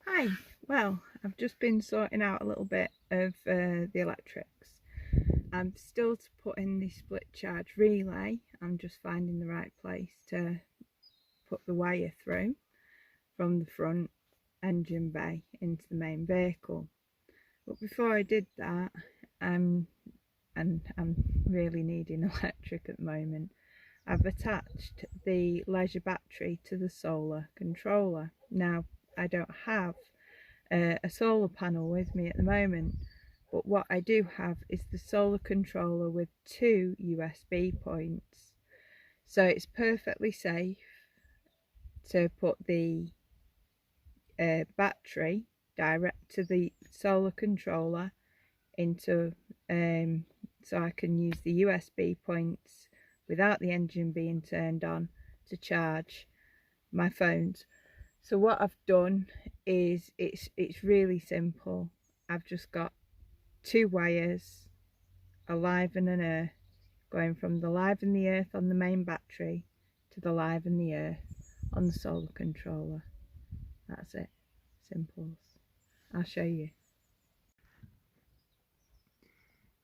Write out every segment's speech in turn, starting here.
Hi, well, I've just been sorting out a little bit of the electrics. I'm still to put in the split charge relay. I'm just finding the right place to put the wire through from the front engine bay into the main vehicle. But before I did that, and I'm really needing electric at the moment, I've attached the leisure battery to the solar controller. Now, I don't have a solar panel with me at the moment, but what I do have is the solar controller with two USB points, so it's perfectly safe to put the battery direct to the solar controller into so I can use the USB points without the engine being turned on to charge my phones. So what I've done is it's really simple. I've just got two wires, a live and an earth, going from the live and the earth on the main battery to the live and the earth on the solar controller. That's it. Simple. I'll show you.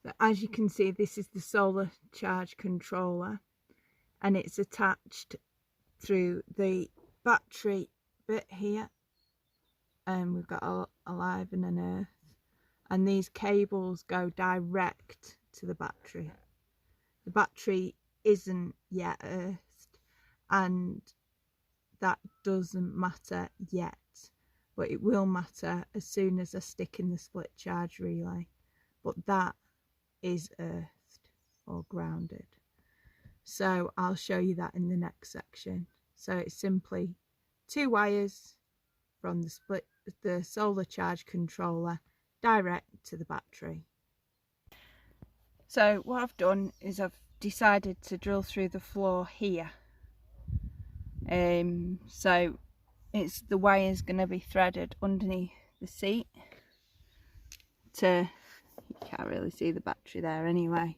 So as you can see, this is the solar charge controller, and it's attached through the battery bit here, and we've got a live and an earth, and these cables go direct to the battery. The battery isn't yet earthed, and that doesn't matter yet, but it will matter as soon as I stick in the split charge relay. But that is earthed or grounded, so I'll show you that in the next section. So it's simply two wires from the solar charge controller direct to the battery. So what I've done is I've decided to drill through the floor here. So it's the wire's going to be threaded underneath the seat to, you can't really see the battery there anyway.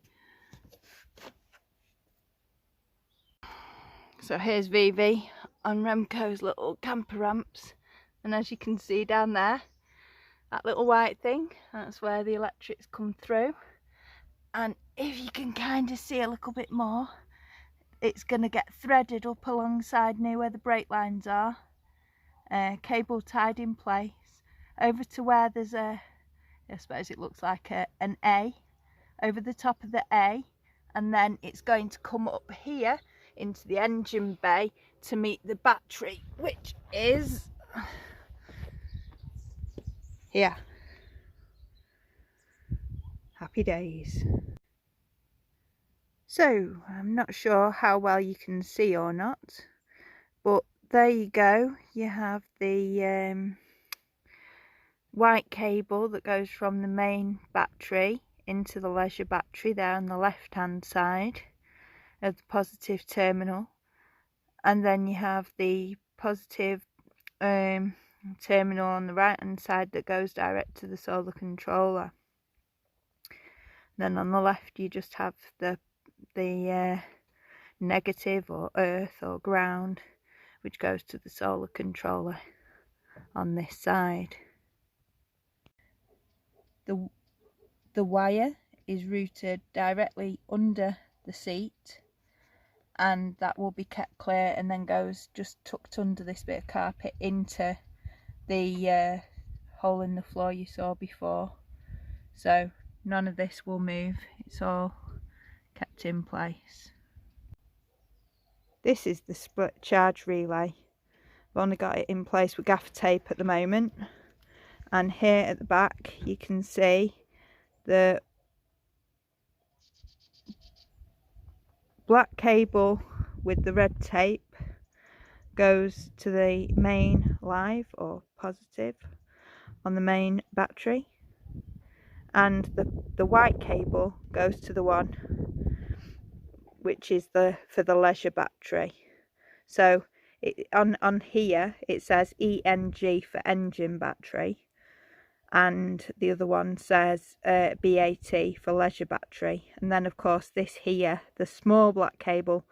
So here's Vivi on Remco's little camper ramps, and as you can see down there, that little white thing, that's where the electrics come through. And if you can kind of see a little bit more, it's going to get threaded up alongside near where the brake lines are, cable tied in place over to where there's a, I suppose it looks like an A over the top of the A, and then it's going to come up here into the engine bay to meet the battery, which is here. Happy days. So I'm not sure how well you can see or not, but there you go. You have the white cable that goes from the main battery into the leisure battery there on the left hand side of the positive terminal, and then you have the positive terminal on the right hand side that goes direct to the solar controller. Then on the left you just have the negative or earth or ground, which goes to the solar controller on this side. The wire is routed directly under the seat, and that will be kept clear and then goes just tucked under this bit of carpet into the hole in the floor you saw before. So none of this will move, it's all kept in place. This is the split charge relay. I've only got it in place with gaffer tape at the moment, and here at the back you can see the black cable with the red tape goes to the main live or positive on the main battery, and the white cable goes to the one which is for the leisure battery. So on here it says ENG for engine battery, and the other one says BAT for leisure battery. And then of course this here, the small black cable,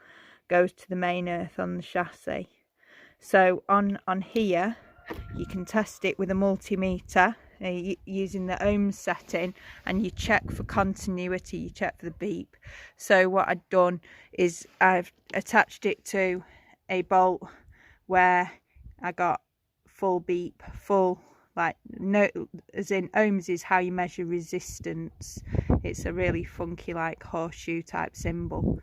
goes to the main earth on the chassis. So on here you can test it with a multimeter using the ohms setting, and you check for continuity, you check for the beep. So what I've done is I've attached it to a bolt where I got full beep, full, like, no, as in ohms is how you measure resistance. It's a really funky, like, horseshoe type symbol,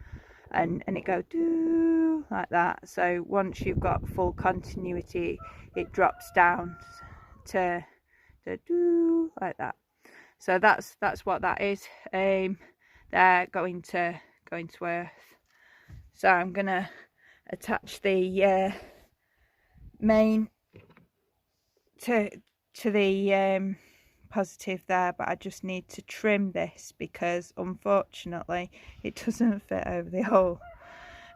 and it goes doo like that. So once you've got full continuity, it drops down to doo like that. So that's what that is. They're going to earth. So I'm gonna attach the main to the positive there, but I just need to trim this because unfortunately it doesn't fit over the hole.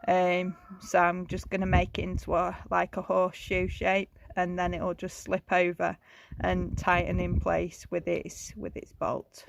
So I'm just going to make it into like a horseshoe shape, and then it'll just slip over and tighten in place with its bolt.